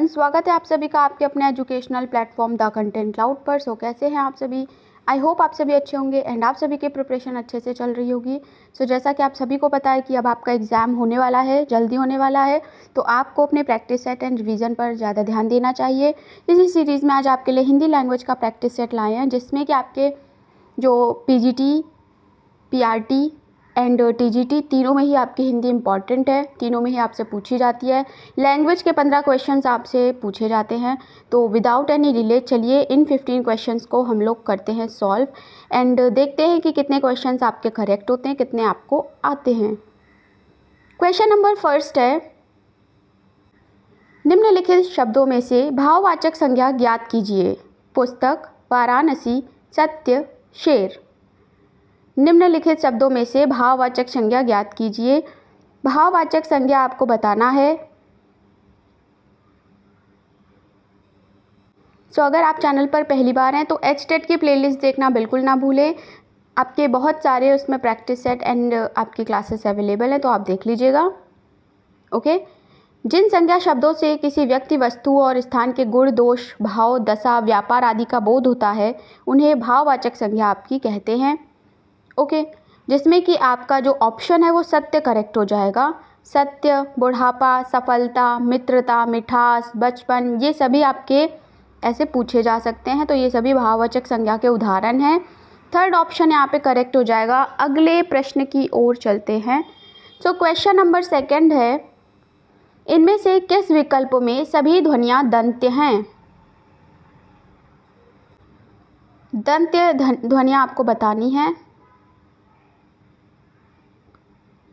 Students, स्वागत है आप सभी का आपके अपने educational platform the content cloud पर। सो कैसे हैं आप सभी? आई होप आप सभी अच्छे होंगे एंड आप सभी की प्रिपरेशन अच्छे से चल रही होगी। सो जैसा कि आप सभी को पता है कि अब आपका एग्ज़ाम होने वाला है, जल्दी होने वाला है, तो आपको अपने प्रैक्टिस सेट एंड रिवीजन पर ज़्यादा ध्यान देना चाहिए। इसी सीरीज़ में आज आपके लिए हिंदी लैंग्वेज का प्रैक्टिस सेट लाए हैं, जिसमें कि आपके जो PGT, PRT एंड TGT तीनों में ही आपकी हिंदी इंपॉर्टेंट है, तीनों में ही आपसे पूछी जाती है। लैंग्वेज के 15 क्वेश्चंस आपसे पूछे जाते हैं। तो विदाउट एनी डिले चलिए इन 15 क्वेश्चंस को हम लोग करते हैं सॉल्व एंड देखते हैं कि कितने क्वेश्चंस आपके करेक्ट होते हैं, कितने आपको आते हैं। क्वेश्चन नंबर फर्स्ट है, निम्नलिखित शब्दों में से भाववाचक संज्ञा ज्ञात कीजिए। पुस्तक, वाराणसी, सत्य, शेर। निम्नलिखित शब्दों में से भाववाचक संज्ञा ज्ञात कीजिए। भाववाचक संज्ञा आपको बताना है। अगर आप चैनल पर पहली बार हैं तो HTET की प्लेलिस्ट देखना बिल्कुल ना भूलें। आपके बहुत सारे उसमें प्रैक्टिस सेट एंड आपकी क्लासेस अवेलेबल हैं, तो आप देख लीजिएगा। ओके। जिन संज्ञा शब्दों से किसी व्यक्ति, वस्तु और स्थान के गुण, दोष, भाव, दशा, व्यापार आदि का बोध होता है, उन्हें भाववाचक संज्ञा आपकी कहते हैं। ओके। जिसमें कि आपका जो ऑप्शन है वो सत्य करेक्ट हो जाएगा। सत्य, बुढ़ापा, सफलता, मित्रता, मिठास, बचपन, ये सभी आपके ऐसे पूछे जा सकते हैं, तो ये सभी भाववाचक संज्ञा के उदाहरण हैं। थर्ड ऑप्शन यहाँ पे करेक्ट हो जाएगा। अगले प्रश्न की ओर चलते हैं। क्वेश्चन नंबर सेकंड है, इनमें से किस विकल्प में सभी ध्वनियाँ दंत्य हैं? दंत्य ध्वनियाँ आपको बतानी है।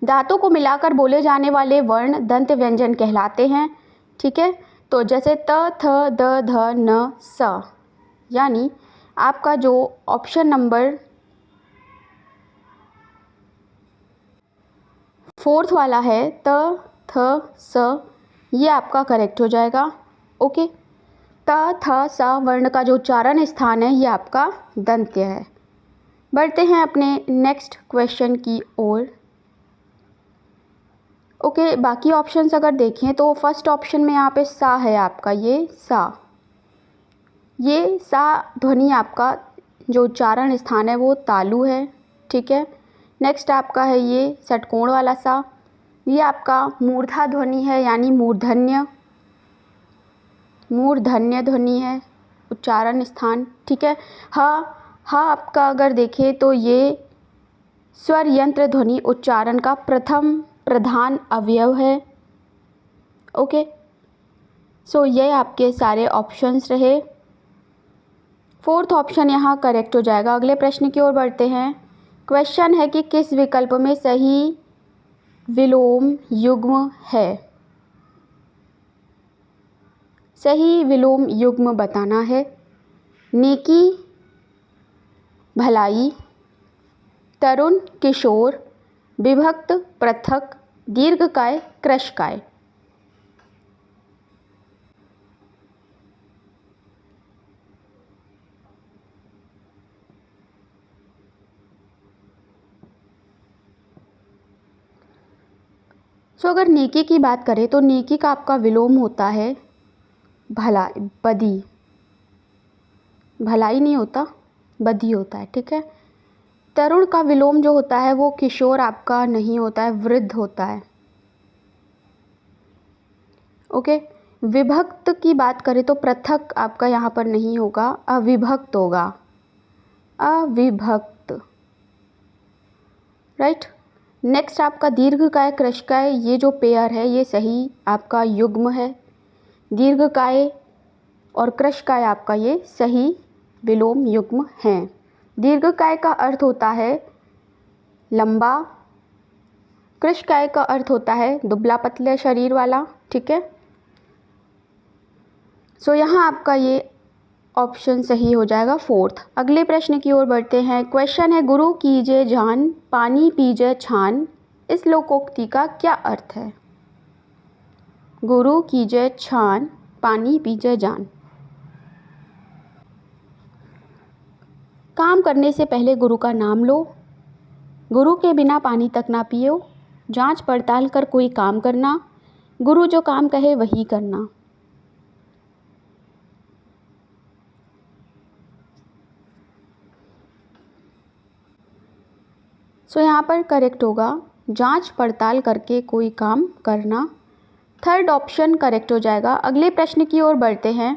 दांतों को मिलाकर बोले जाने वाले वर्ण दंत व्यंजन कहलाते हैं। ठीक है, तो जैसे त, थ, द, ध, न, स, यानी आपका जो ऑप्शन नंबर फोर्थ वाला है त, थ, स, ये आपका करेक्ट हो जाएगा। ओके। त, थ, स वर्ण का जो उच्चारण स्थान है ये आपका दंत्य है। बढ़ते हैं अपने नेक्स्ट क्वेश्चन की ओर। ओके, बाकी ऑप्शंस अगर देखें तो फर्स्ट ऑप्शन में यहाँ पे सा है आपका, ये सा, ये सा ध्वनि आपका जो उच्चारण स्थान है वो तालु है। ठीक है। नेक्स्ट आपका है ये षटकोण वाला सा, ये आपका मूर्धा ध्वनि है, यानी मूर्धन्य, मूर्धन्य ध्वनि है उच्चारण स्थान। ठीक है। हा आपका अगर देखें तो ये स्वर यंत्र ध्वनि उच्चारण का प्रथम प्रधान अवयव है। ओके। ये आपके सारे ऑप्शंस रहे। फोर्थ ऑप्शन यहाँ करेक्ट हो जाएगा। अगले प्रश्न की ओर बढ़ते हैं। क्वेश्चन है कि किस विकल्प में सही विलोम युग्म है? सही विलोम युग्म बताना है। नेकी, भलाई, तरुण, किशोर, विभक्त, पृथक, दीर्घकाय, कृशकाय। अगर नेकी की बात करें तो नेकी का आपका विलोम होता है बदी। भलाई नहीं होता, बदी होता है। ठीक है। तरुण का विलोम जो होता है वो किशोर आपका नहीं होता है, वृद्ध होता है। ओके। विभक्त की बात करें तो पृथक आपका यहाँ पर नहीं होगा, अविभक्त होगा, अविभक्त। राइट। नेक्स्ट आपका दीर्घकाय, कृशकाय, ये जो पेयर है ये सही आपका युग्म है। दीर्घकाय और कृशकाय आपका ये सही विलोम युग्म हैं। दीर्घकाय का अर्थ होता है लंबा, कृशकाय का अर्थ होता है दुबला पतले शरीर वाला। ठीक है। यहाँ आपका ये ऑप्शन सही हो जाएगा फोर्थ। अगले प्रश्न की ओर बढ़ते हैं। क्वेश्चन है, गुरु कीजे जान, पानी पीजे छान, इस लोकोक्ति का क्या अर्थ है? गुरु कीजे छान, पानी पीजे जान। काम करने से पहले गुरु का नाम लो, गुरु के बिना पानी तक ना पियो, जांच पड़ताल कर कोई काम करना, गुरु जो काम कहे वही करना। सो यहाँ पर करेक्ट होगा जांच पड़ताल करके कोई काम करना। थर्ड ऑप्शन करेक्ट हो जाएगा। अगले प्रश्न की ओर बढ़ते हैं।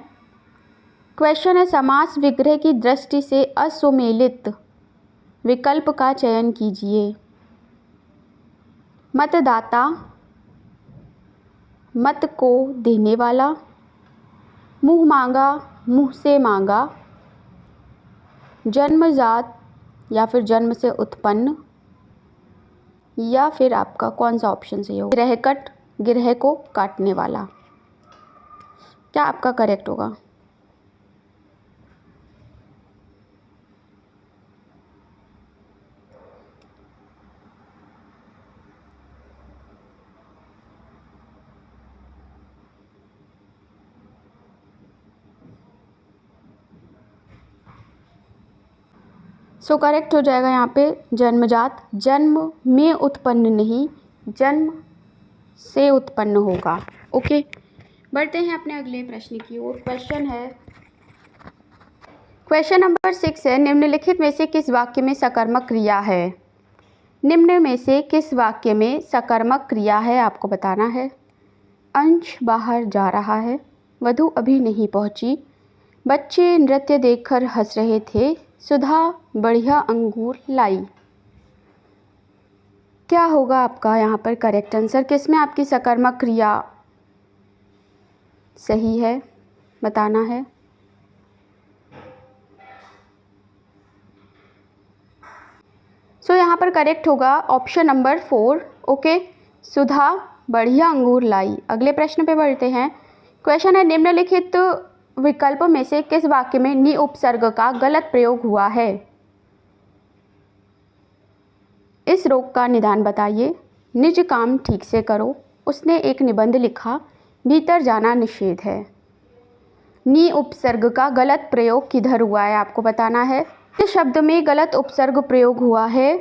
क्वेश्चन है समास विग्रह की दृष्टि से असुमेलित विकल्प का चयन कीजिए। मतदाता, मत को देने वाला, मुँह मांगा, मुँह से मांगा, जन्मजात या फिर जन्म से उत्पन्न, या फिर आपका कौन सा ऑप्शन सही होगा? गृहकट, गिरह को काटने वाला। क्या आपका करेक्ट होगा? सो करेक्ट हो जाएगा यहाँ पे जन्मजात, जन्म में उत्पन्न नहीं, जन्म से उत्पन्न होगा। ओके, बढ़ते हैं अपने अगले प्रश्न की ओर। क्वेश्चन नंबर 6 है, निम्नलिखित में से किस वाक्य में सकर्मक क्रिया है? निम्न में से किस वाक्य में सकर्मक क्रिया है आपको बताना है। अंश बाहर जा रहा है, वधु अभी नहीं पहुंची, बच्चे नृत्य देखकर हंस रहे थे, सुधा बढ़िया अंगूर लाई। क्या होगा आपका यहाँ पर करेक्ट आंसर? किस में आपकी सकर्मक क्रिया सही है बताना है। सो यहाँ पर करेक्ट होगा ऑप्शन नंबर 4। ओके, सुधा बढ़िया अंगूर लाई। अगले प्रश्न पे बढ़ते हैं। क्वेश्चन है निम्नलिखित विकल्प में से किस वाक्य में नि उपसर्ग का गलत प्रयोग हुआ है? इस रोग का निदान बताइए, निज काम ठीक से करो, उसने एक निबंध लिखा, भीतर जाना निषेध है। नि उपसर्ग का गलत प्रयोग किधर हुआ है आपको बताना है। इस शब्द में गलत उपसर्ग प्रयोग हुआ है।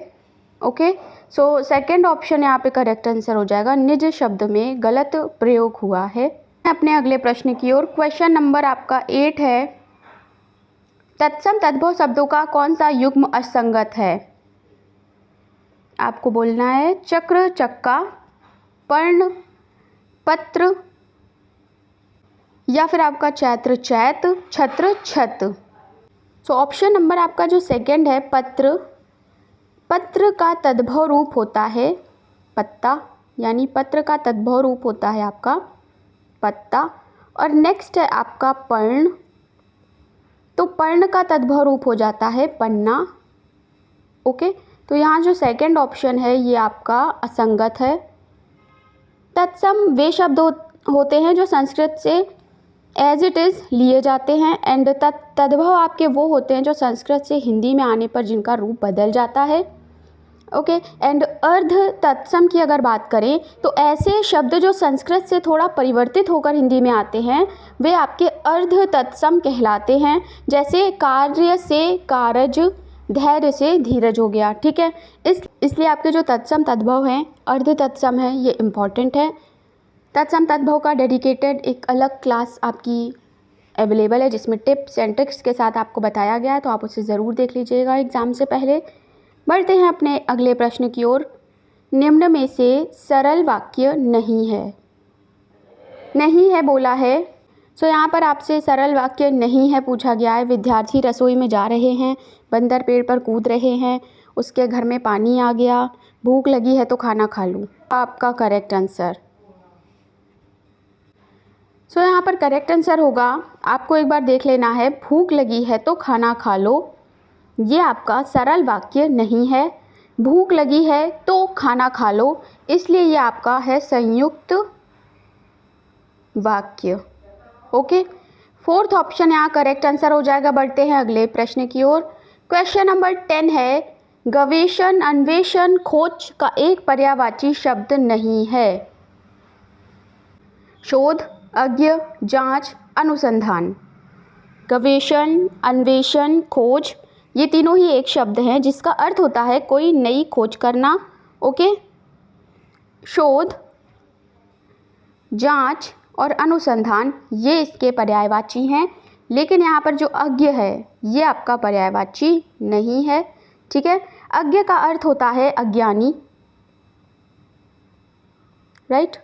ओके, सो सेकंड ऑप्शन यहाँ पे करेक्ट आंसर हो जाएगा, निज शब्द में गलत प्रयोग हुआ है। अपने अगले प्रश्न की ओर। क्वेश्चन नंबर आपका 8 है, तत्सम तद्भव शब्दों का कौन सा युग्म असंगत है? आपको बोलना है चक्र चक्का, पर्ण पत्र, या फिर आपका चैत्र चैत, छत्र छत। सो ऑप्शन नंबर आपका जो सेकंड है पत्र, पत्र का तद्भव रूप होता है पत्ता, यानी पत्र का तद्भव रूप होता है आपका पत्ता। और नेक्स्ट है आपका पर्ण, तो पर्ण का तद्भव रूप हो जाता है पन्ना। ओके, तो यहाँ जो सेकंड ऑप्शन है ये आपका असंगत है। तत्सम वे शब्द होते हैं जो संस्कृत से एज इट इज़ लिए जाते हैं, एंड तद्भव आपके वो होते हैं जो संस्कृत से हिंदी में आने पर जिनका रूप बदल जाता है। ओके, एंड अर्ध तत्सम की अगर बात करें तो ऐसे शब्द जो संस्कृत से थोड़ा परिवर्तित होकर हिंदी में आते हैं वे आपके अर्ध तत्सम कहलाते हैं। जैसे कार्य से कारज, धैर्य से धीरज हो गया। ठीक है, इसलिए आपके जो तत्सम तद्भव हैं अर्ध तत्सम है, ये इम्पॉर्टेंट है। तत्सम तद्भव का डेडिकेटेड एक अलग क्लास आपकी अवेलेबल है जिसमें टिप्स एंड ट्रिक्स के साथ आपको बताया गया है, तो आप उसे ज़रूर देख लीजिएगा एग्ज़ाम से पहले। बढ़ते हैं अपने अगले प्रश्न की ओर। निम्न में से सरल वाक्य नहीं है, नहीं है बोला है। सो यहाँ पर आपसे सरल वाक्य नहीं है पूछा गया है। विद्यार्थी रसोई में जा रहे हैं, बंदर पेड़ पर कूद रहे हैं, उसके घर में पानी आ गया, भूख लगी है तो खाना खा लूँ। आपका करेक्ट आंसर। सो यहाँ पर करेक्ट आंसर होगा, आपको एक बार देख लेना है, भूख लगी है तो खाना खा लो। ये आपका सरल वाक्य नहीं है। भूख लगी है तो खाना खा लो, इसलिए ये आपका है संयुक्त वाक्य। ओके, फोर्थ ऑप्शन यहाँ करेक्ट आंसर हो जाएगा। बढ़ते हैं अगले प्रश्न की ओर। क्वेश्चन नंबर 10 है, गवेषण, अन्वेषण, खोज का एक पर्यायवाची शब्द नहीं है। शोध, अज्ञ, जांच, अनुसंधान। गवेषण, अन्वेषण, खोज, ये तीनों ही एक शब्द हैं जिसका अर्थ होता है कोई नई खोज करना। ओके, शोध, जांच और अनुसंधान ये इसके पर्यायवाची हैं, लेकिन यहाँ पर जो अज्ञ है ये आपका पर्यायवाची नहीं है। ठीक है, अज्ञ का अर्थ होता है अज्ञानी, राइट।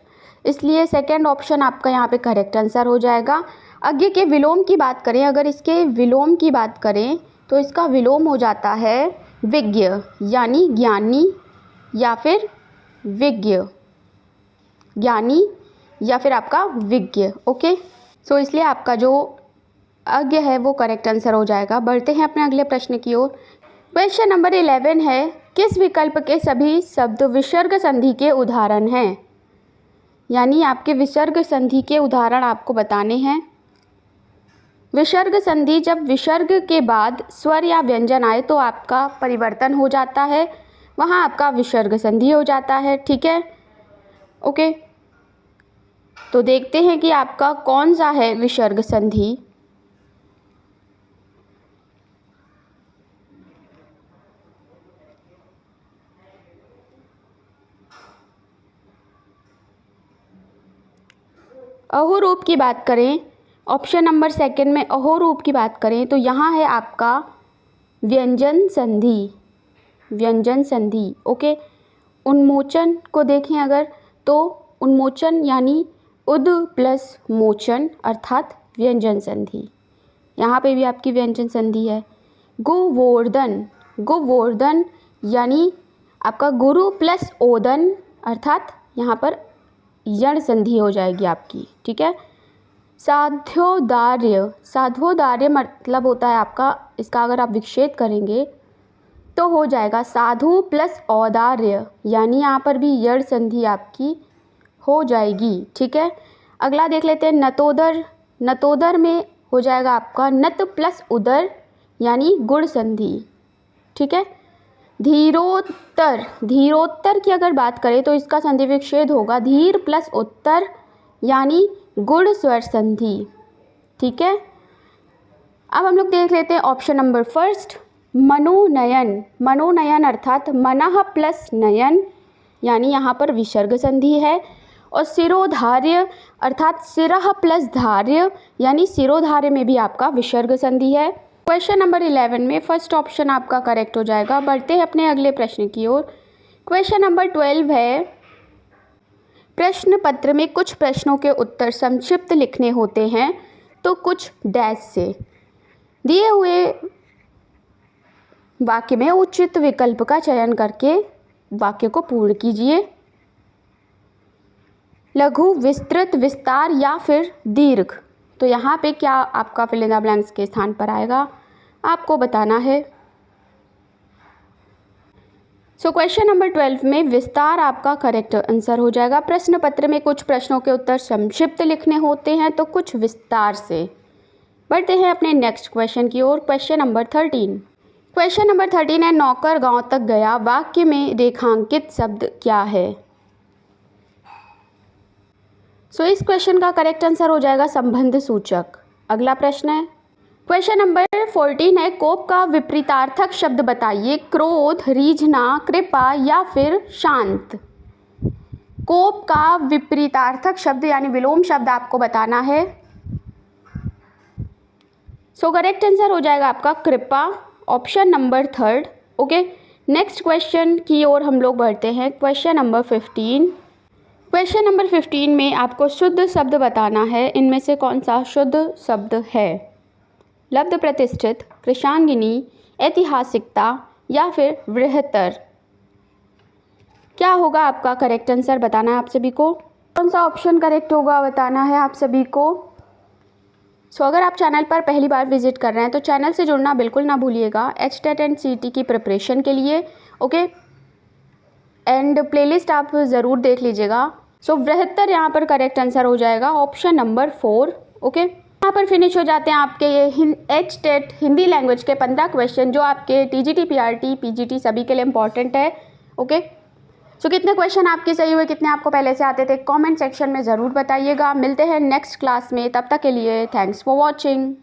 इसलिए सेकंड ऑप्शन आपका यहाँ पे करेक्ट आंसर हो जाएगा। अज्ञ के विलोम की बात करें, अगर इसके विलोम की बात करें तो इसका विलोम हो जाता है विज्ञ, यानी ज्ञानी या फिर विज्ञ, ज्ञानी या फिर आपका विज्ञ। ओके, सो इसलिए आपका जो अज्ञ है वो करेक्ट आंसर हो जाएगा। बढ़ते हैं अपने अगले प्रश्न की ओर। क्वेश्चन नंबर 11 है, किस विकल्प के सभी शब्द विसर्ग संधि के उदाहरण हैं? यानी आपके विसर्ग संधि के उदाहरण आपको बताने हैं। विसर्ग संधि, जब विसर्ग के बाद स्वर या व्यंजन आए तो आपका परिवर्तन हो जाता है, वहाँ आपका विसर्ग संधि हो जाता है, ठीक है। ओके, तो देखते हैं कि आपका कौन सा है विसर्ग संधि। अहोरूप की बात करें, ऑप्शन नंबर सेकंड में अहोरूप की बात करें तो यहाँ है आपका व्यंजन संधि, व्यंजन संधि। ओके, उन्मोचन को देखें अगर तो उन्मोचन यानी उद प्लस मोचन अर्थात व्यंजन संधि, यहाँ पे भी आपकी व्यंजन संधि है। गोवर्धन, गोवर्धन यानी आपका गुरु प्लस ओदन अर्थात यहाँ पर यण संधि हो जाएगी आपकी, ठीक है। साध्योदार्य, साध्योदार्य मतलब होता है आपका, इसका अगर आप विच्छेद करेंगे तो हो जाएगा साधु प्लस औदार्य, यानी यहाँ पर भी यण संधि आपकी हो जाएगी, ठीक है। अगला देख लेते हैं नतोदर, नतोदर में हो जाएगा आपका नत प्लस उदर यानी गुण संधि, ठीक है। धीरोत्तर, धीरोत्तर की अगर बात करें तो इसका संधि विच्छेद होगा धीर प्लस उत्तर यानी गुण स्वर संधि, ठीक है। अब हम लोग देख लेते हैं ऑप्शन नंबर फर्स्ट, मनोनयन, मनोनयन अर्थात मनः प्लस नयन यानी यहाँ पर विसर्ग संधि है। और सिरोधार्य अर्थात सिरह प्लस धार्य यानी सिरोधार्य में भी आपका विसर्ग संधि है। क्वेश्चन नंबर 11 में फर्स्ट ऑप्शन आपका करेक्ट हो जाएगा। बढ़ते हैं अपने अगले प्रश्न की ओर। क्वेश्चन नंबर 12 है, प्रश्न पत्र में कुछ प्रश्नों के उत्तर संक्षिप्त लिखने होते हैं तो कुछ डैश से। दिए हुए वाक्य में उचित विकल्प का चयन करके वाक्य को पूर्ण कीजिए। लघु, विस्तृत, विस्तार या फिर दीर्घ, तो यहाँ पे क्या आपका फिल इन द ब्लैंक्स के स्थान पर आएगा आपको बताना है। सो क्वेश्चन नंबर 12 में विस्तार आपका करेक्ट आंसर हो जाएगा। प्रश्न पत्र में कुछ प्रश्नों के उत्तर संक्षिप्त लिखने होते हैं तो कुछ विस्तार से। बढ़ते हैं अपने नेक्स्ट क्वेश्चन की ओर। क्वेश्चन नंबर 13, क्वेश्चन नंबर 13 है, नौकर गांव तक गया, वाक्य में रेखांकित शब्द क्या है? सो इस क्वेश्चन का करेक्ट आंसर हो जाएगा संबंध सूचक। अगला प्रश्न है, क्वेश्चन नंबर 14 है, कोप का विपरीतार्थक शब्द बताइए, क्रोध, रीझना, कृपा या फिर शांत। कोप का विपरीतार्थक शब्द यानी विलोम शब्द आपको बताना है। सो करेक्ट आंसर हो जाएगा आपका कृपा, option number 3। Okay, next question की ओर हम लोग बढ़ते हैं। क्वेश्चन नंबर 15, क्वेश्चन नंबर 15 में आपको शुद्ध शब्द बताना है, इनमें से कौन सा शुद्ध शब्द है? लब्ध प्रतिष्ठित, कृशांगिनी, ऐतिहासिकता या फिर बृहत्तर। क्या होगा आपका करेक्ट आंसर बताना है आप सभी को। कौन सा ऑप्शन करेक्ट होगा बताना है आप सभी को। सो अगर आप चैनल पर पहली बार विजिट कर रहे हैं तो चैनल से जुड़ना बिल्कुल ना भूलिएगा HTET एंड CET की प्रिपरेशन के लिए। ओके, एंड प्लेलिस्ट आप ज़रूर देख लीजिएगा। सो बृहत्तर यहाँ पर करेक्ट आंसर हो जाएगा, ऑप्शन नंबर 4। ओके, यहाँ पर फिनिश हो जाते हैं आपके ये HTET हिंदी लैंग्वेज के 15 क्वेश्चन जो आपके TGT, PRT, PGT सभी के लिए इंपॉर्टेंट है। ओके, सो कितने क्वेश्चन आपके सही हुए, कितने आपको पहले से आते थे, कमेंट सेक्शन में ज़रूर बताइएगा। मिलते हैं नेक्स्ट क्लास में, तब तक के लिए थैंक्स फॉर वॉचिंग।